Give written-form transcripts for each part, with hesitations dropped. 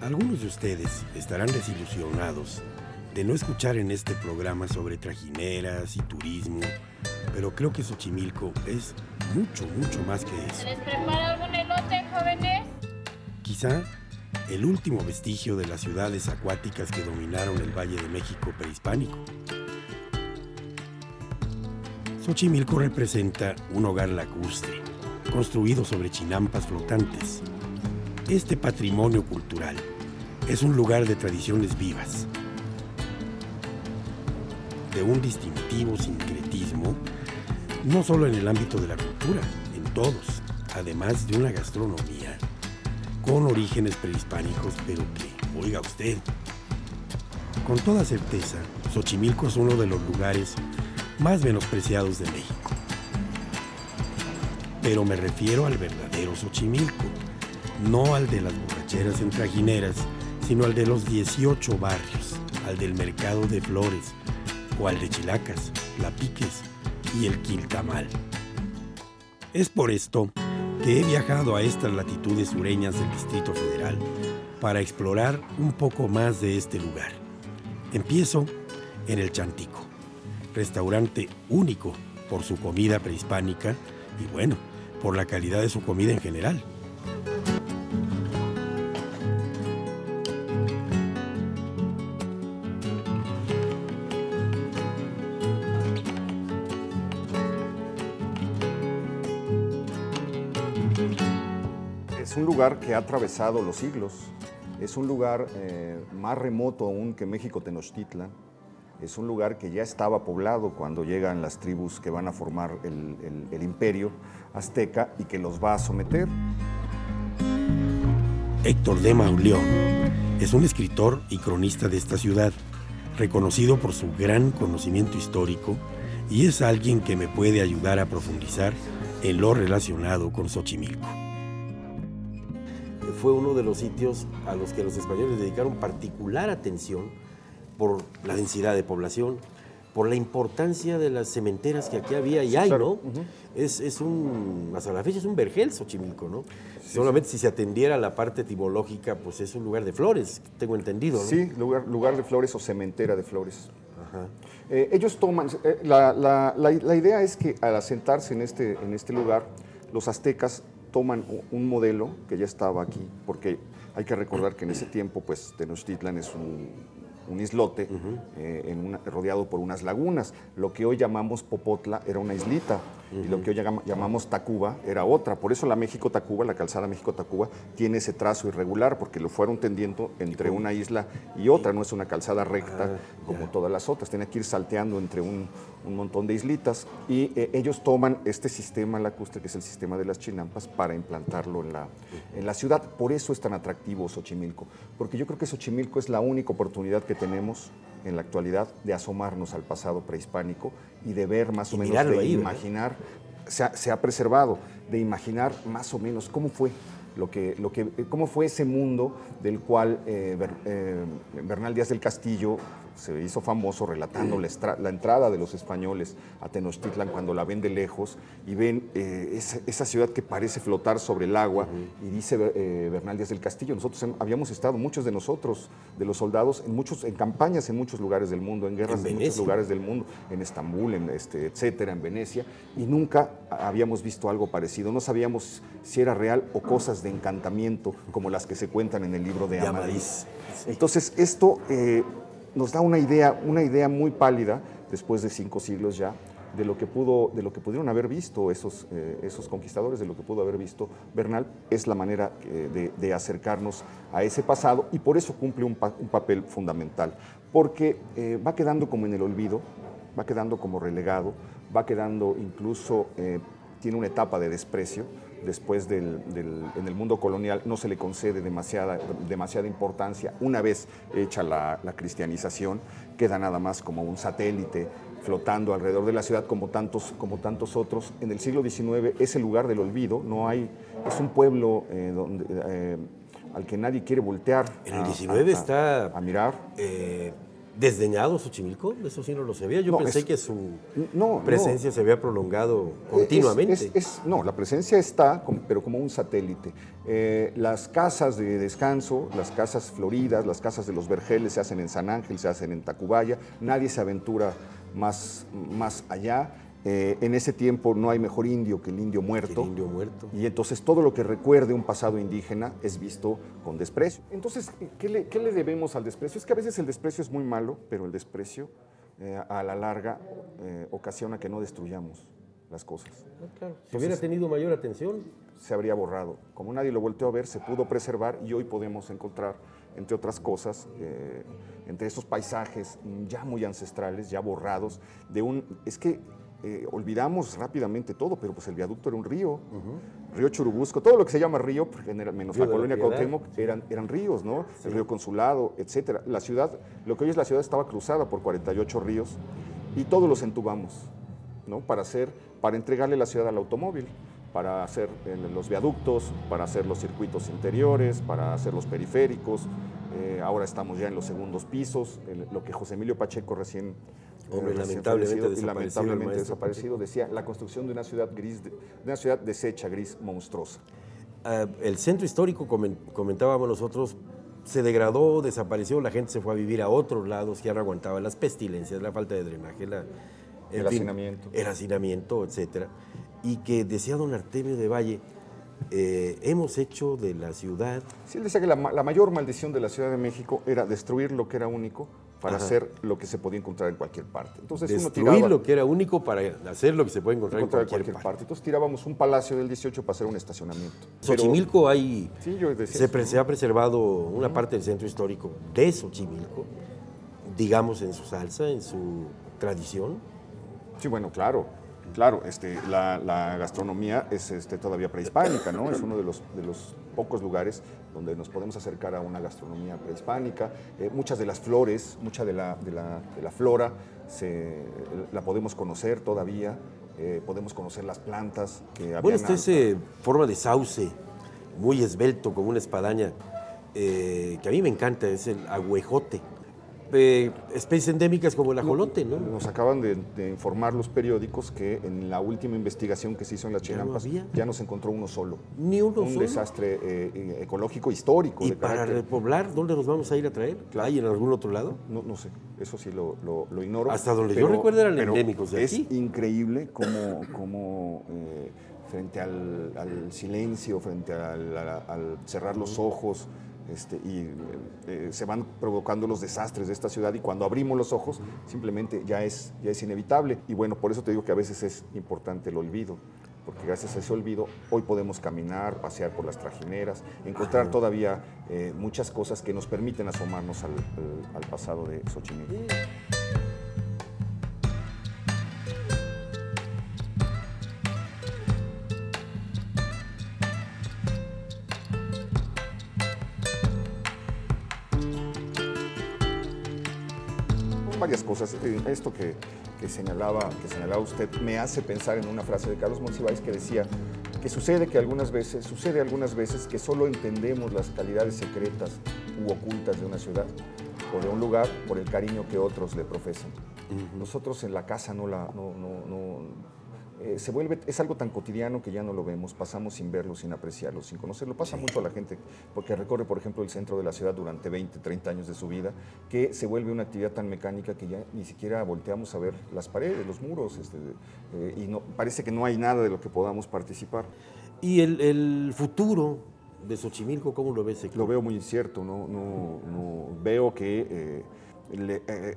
Algunos de ustedes estarán desilusionados de no escuchar en este programa sobre trajineras y turismo, pero creo que Xochimilco es mucho, mucho más que eso. ¿Les prepara algún elote, jóvenes? Quizá el último vestigio de las ciudades acuáticas que dominaron el Valle de México prehispánico. Xochimilco representa un hogar lacustre, construido sobre chinampas flotantes. Este patrimonio cultural es un lugar de tradiciones vivas, de un distintivo sincretismo, no solo en el ámbito de la cultura, en todos, además de una gastronomía con orígenes prehispánicos, pero que, oiga usted, con toda certeza, Xochimilco es uno de los lugares más menospreciados de México. Pero me refiero al verdadero Xochimilco, no al de las borracheras en trajineras, sino al de los 18 barrios, al del Mercado de Flores, o al de Chilacas, Tlapiques y el Quiltamal. Es por esto que he viajado a estas latitudes sureñas del Distrito Federal para explorar un poco más de este lugar. Empiezo en el Chantico, restaurante único por su comida prehispánica y, bueno, por la calidad de su comida en general. Es un lugar que ha atravesado los siglos, es un lugar más remoto aún que México Tenochtitlan, es un lugar que ya estaba poblado cuando llegan las tribus que van a formar el imperio azteca y que los va a someter. Héctor de Mauleón es un escritor y cronista de esta ciudad, reconocido por su gran conocimiento histórico, y es alguien que me puede ayudar a profundizar en lo relacionado con Xochimilco. Fue uno de los sitios a los que los españoles dedicaron particular atención por la densidad de población, por la importancia de las cementeras que aquí había y hay, ¿no? Es un, hasta la fecha es un vergel Xochimilco, ¿no? Sí, solamente si se atendiera la parte etimológica, pues es un lugar de flores, tengo entendido, ¿no? Sí, lugar de flores o cementera de flores. Ajá. Ellos toman, la idea es que al asentarse en este lugar, los aztecas toman un modelo que ya estaba aquí, porque hay que recordar que en ese tiempo, pues, Tenochtitlan es un islote rodeado por unas lagunas. Lo que hoy llamamos Popotla era una islita y lo que hoy llamamos Tacuba era otra. Por eso la México-Tacuba, la calzada México-Tacuba, tiene ese trazo irregular, porque lo fueron tendiendo entre una isla y otra. No es una calzada recta como todas las otras. Tiene que ir salteando entre un montón de islitas. Y ellos toman este sistema lacustre, que es el sistema de las chinampas, para implantarlo en la ciudad. Por eso es tan atractivo Xochimilco, porque yo creo que Xochimilco es la única oportunidad que tenemos en la actualidad de asomarnos al pasado prehispánico y de ver más o menos, de imaginar, se ha preservado, de imaginar más o menos cómo fue cómo fue ese mundo del cual Bernal Díaz del Castillo se hizo famoso relatando la entrada de los españoles a Tenochtitlan cuando la ven de lejos y ven esa ciudad que parece flotar sobre el agua. Y dice Bernal Díaz del Castillo, nosotros habíamos estado, muchos de nosotros, de los soldados, en campañas en muchos lugares del mundo, en guerras en muchos lugares del mundo, en Estambul, etcétera, en Venecia, y nunca habíamos visto algo parecido. No sabíamos si era real o cosas de encantamiento como las que se cuentan en el libro de Amadís. Entonces esto nos da una idea muy pálida, después de 5 siglos ya, de lo que pudieron haber visto esos conquistadores, de lo que pudo haber visto Bernal. Es la manera de acercarnos a ese pasado, y por eso cumple un papel fundamental, porque va quedando como en el olvido, va quedando como relegado, va quedando incluso, tiene una etapa de desprecio. Después en el mundo colonial no se le concede demasiada importancia. Una vez hecha la cristianización, queda nada más como un satélite flotando alrededor de la ciudad como tantos otros. En el siglo XIX es el lugar del olvido, es un pueblo al que nadie quiere voltear en el XIX está a mirar. ¿Desdeñado Xochimilco? Eso sí no lo sabía. Yo No, pensé es- que su no, presencia se había prolongado continuamente. No, la presencia está, pero como un satélite. Las casas de descanso, las casas floridas, las casas de los vergeles se hacen en San Ángel, se hacen en Tacubaya, nadie se aventura más allá. En ese tiempo no hay mejor indio que el indio muerto. El indio muerto. Y entonces todo lo que recuerde un pasado indígena es visto con desprecio. Entonces, ¿qué le debemos al desprecio? Es que a veces el desprecio es muy malo, pero el desprecio a la larga ocasiona que no destruyamos las cosas. Claro. Si hubiera tenido mayor atención, Se habría borrado. Como nadie lo volteó a ver, se pudo preservar y hoy podemos encontrar, entre otras cosas, entre esos paisajes ya muy ancestrales, ya borrados, es que olvidamos rápidamente todo, pero pues el viaducto era un río, río Churubusco, todo lo que se llama río, menos Río la de la colonia Piedad. Cuauhtémoc, eran ríos, ¿no? El río Consulado, etcétera. La ciudad, lo que hoy es la ciudad, estaba cruzada por 48 ríos y todos los entubamos, ¿no? Para entregarle la ciudad al automóvil, para hacer los viaductos, para hacer los circuitos interiores, para hacer los periféricos. Ahora estamos ya en los segundos pisos, lo que José Emilio Pacheco recién Hombre, recién lamentablemente fallecido, y desaparecido el lamentablemente maestro desaparecido, decía la construcción de una ciudad gris, de una ciudad deshecha, gris, monstruosa. el centro histórico, comentábamos nosotros, se degradó, desapareció, la gente se fue a vivir a otros lados, ya no aguantaba las pestilencias, la falta de drenaje, El hacinamiento. El hacinamiento, etcétera. Y que decía don Artemio de Valle, hemos hecho de la ciudad... Sí, él decía que la mayor maldición de la Ciudad de México era destruir lo que era único para hacer lo que se podía encontrar en cualquier parte. Entonces Destruir lo que era único para hacer lo que se puede encontrar en cualquier parte. Entonces tirábamos un palacio del 18 para hacer un estacionamiento. Xochimilco hay... Sí, yo decía se ha preservado una parte del centro histórico de Xochimilco, digamos en su salsa, en su tradición. Sí, bueno, claro. La gastronomía es todavía prehispánica, ¿no? Es uno de los pocos lugares donde nos podemos acercar a una gastronomía prehispánica. Muchas de las flores, mucha de la flora la podemos conocer todavía. Podemos conocer las plantas que habían. Bueno, está ese forma de sauce, muy esbelto, como una espadaña, que a mí me encanta, es el agüejote. Especies endémicas como el ajolote, ¿no? Nos acaban de informar los periódicos que en la última investigación que se hizo en las Chinampas ya no se encontró uno solo. Ni uno Un solo. desastre ecológico histórico. ¿Y de para carácter. repoblar, dónde nos vamos a ir a traer? Claro. ¿Hay en algún otro lado? No sé, eso sí lo ignoro. Hasta donde yo recuerdo eran endémicos de aquí. Es increíble cómo frente al silencio, frente al cerrar los ojos, se van provocando los desastres de esta ciudad y cuando abrimos los ojos simplemente ya es inevitable. Y bueno, por eso te digo que a veces es importante el olvido, porque gracias a ese olvido hoy podemos caminar, pasear por las trajineras, encontrar todavía muchas cosas que nos permiten asomarnos al pasado de Xochimilco. Varias cosas. Esto que señalaba usted me hace pensar en una frase de Carlos Monsiváis que decía que sucede algunas veces que solo entendemos las calidades secretas u ocultas de una ciudad o de un lugar por el cariño que otros le profesan. Nosotros en la casa es algo tan cotidiano que ya no lo vemos, pasamos sin verlo, sin apreciarlo, sin conocerlo. Pasa mucho a la gente porque recorre, por ejemplo, el centro de la ciudad durante 20, 30 años de su vida, que se vuelve una actividad tan mecánica que ya ni siquiera volteamos a ver las paredes, los muros, y parece que no hay nada de lo que podamos participar. ¿Y el futuro de Xochimilco, cómo lo ves? Lo veo muy incierto, veo que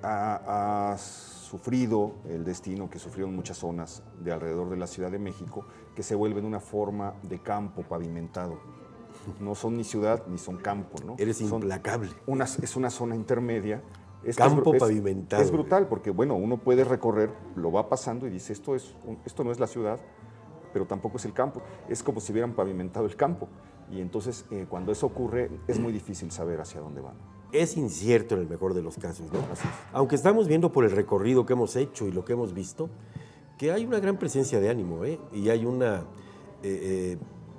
ha sufrido el destino que sufrieron muchas zonas de alrededor de la Ciudad de México, que se vuelven una forma de campo pavimentado. No son ni ciudad ni son campo, ¿no? Eres implacable. Es una zona intermedia. Campo pavimentado. Es brutal porque, bueno, uno puede recorrer, lo va pasando y dice, esto no es la ciudad, pero tampoco es el campo. Es como si hubieran pavimentado el campo. Y entonces, cuando eso ocurre, es muy difícil saber hacia dónde van. Es incierto en el mejor de los casos, ¿no? Aunque estamos viendo por el recorrido que hemos hecho y lo que hemos visto, que hay una gran presencia de ánimo, y hay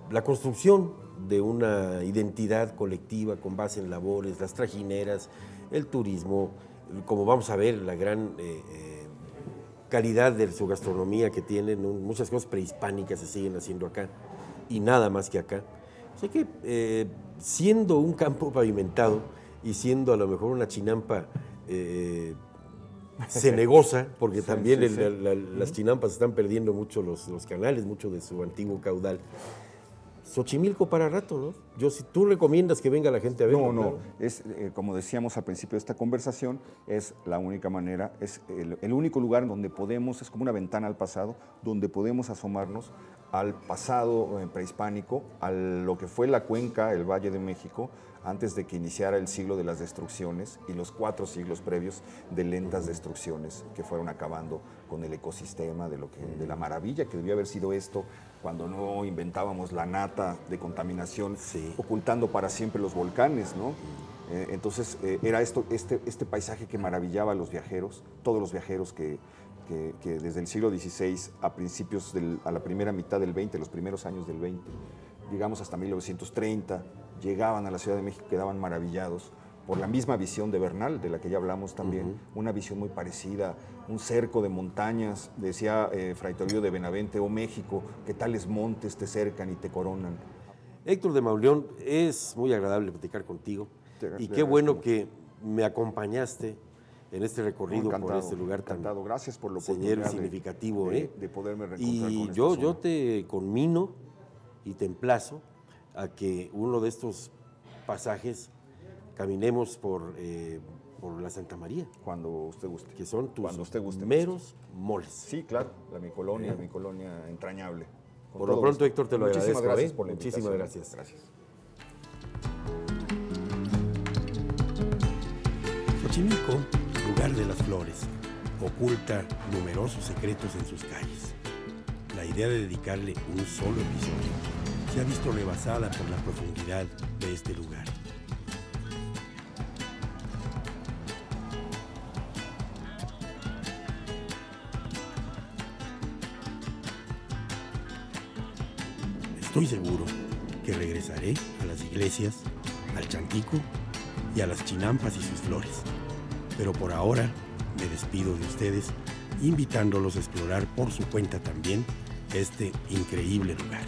la construcción de una identidad colectiva con base en labores, las trajineras, el turismo, como vamos a ver, la gran calidad de su gastronomía que tienen, ¿no? Muchas cosas prehispánicas se siguen haciendo acá y nada más que acá. O sea que siendo un campo pavimentado y siendo a lo mejor una chinampa cenegosa, porque también las chinampas están perdiendo mucho los canales, mucho de su antiguo caudal. Xochimilco para rato, ¿no? Si tú recomiendas que venga la gente a verlo. No, claro. es como decíamos al principio de esta conversación, es la única manera, es el único lugar donde podemos, es como una ventana al pasado, donde podemos asomarnos al pasado prehispánico, a lo que fue la cuenca, el Valle de México, antes de que iniciara el siglo de las destrucciones y los 4 siglos previos de lentas destrucciones que fueron acabando con el ecosistema, de la maravilla que debió haber sido esto cuando no inventábamos la nata de contaminación, ocultando para siempre los volcanes, ¿no? Entonces era este paisaje que maravillaba a los viajeros, todos los viajeros que desde el siglo XVI a la primera mitad del XX, los primeros años del XX, llegamos hasta 1930, llegaban a la Ciudad de México, quedaban maravillados por la misma visión de Bernal, de la que ya hablamos también, una visión muy parecida, un cerco de montañas, decía Fray Toribio de Benavente, oh México, que tales montes te cercan y te coronan. Héctor de Mauleón, es muy agradable platicar contigo y qué bueno que me acompañaste en este recorrido por este lugar tan gracias por lo señero y significativo. de poderme reencontrar y con yo te conmino y te emplazo a que uno de estos pasajes caminemos por la Santa María. Cuando usted guste. Que son tus Cuando usted guste, meros moles. Sí, claro, mi colonia entrañable. Por lo pronto, Héctor, te lo agradezco. Muchísimas gracias por la Muchísimas invitación. gracias. Gracias. Xochimilco, lugar de las flores, oculta numerosos secretos en sus calles. La idea de dedicarle un solo episodio se ha visto rebasada por la profundidad de este lugar. Estoy seguro que regresaré a las iglesias, al Chantico y a las chinampas y sus flores. Pero por ahora me despido de ustedes, invitándolos a explorar por su cuenta también este increíble lugar.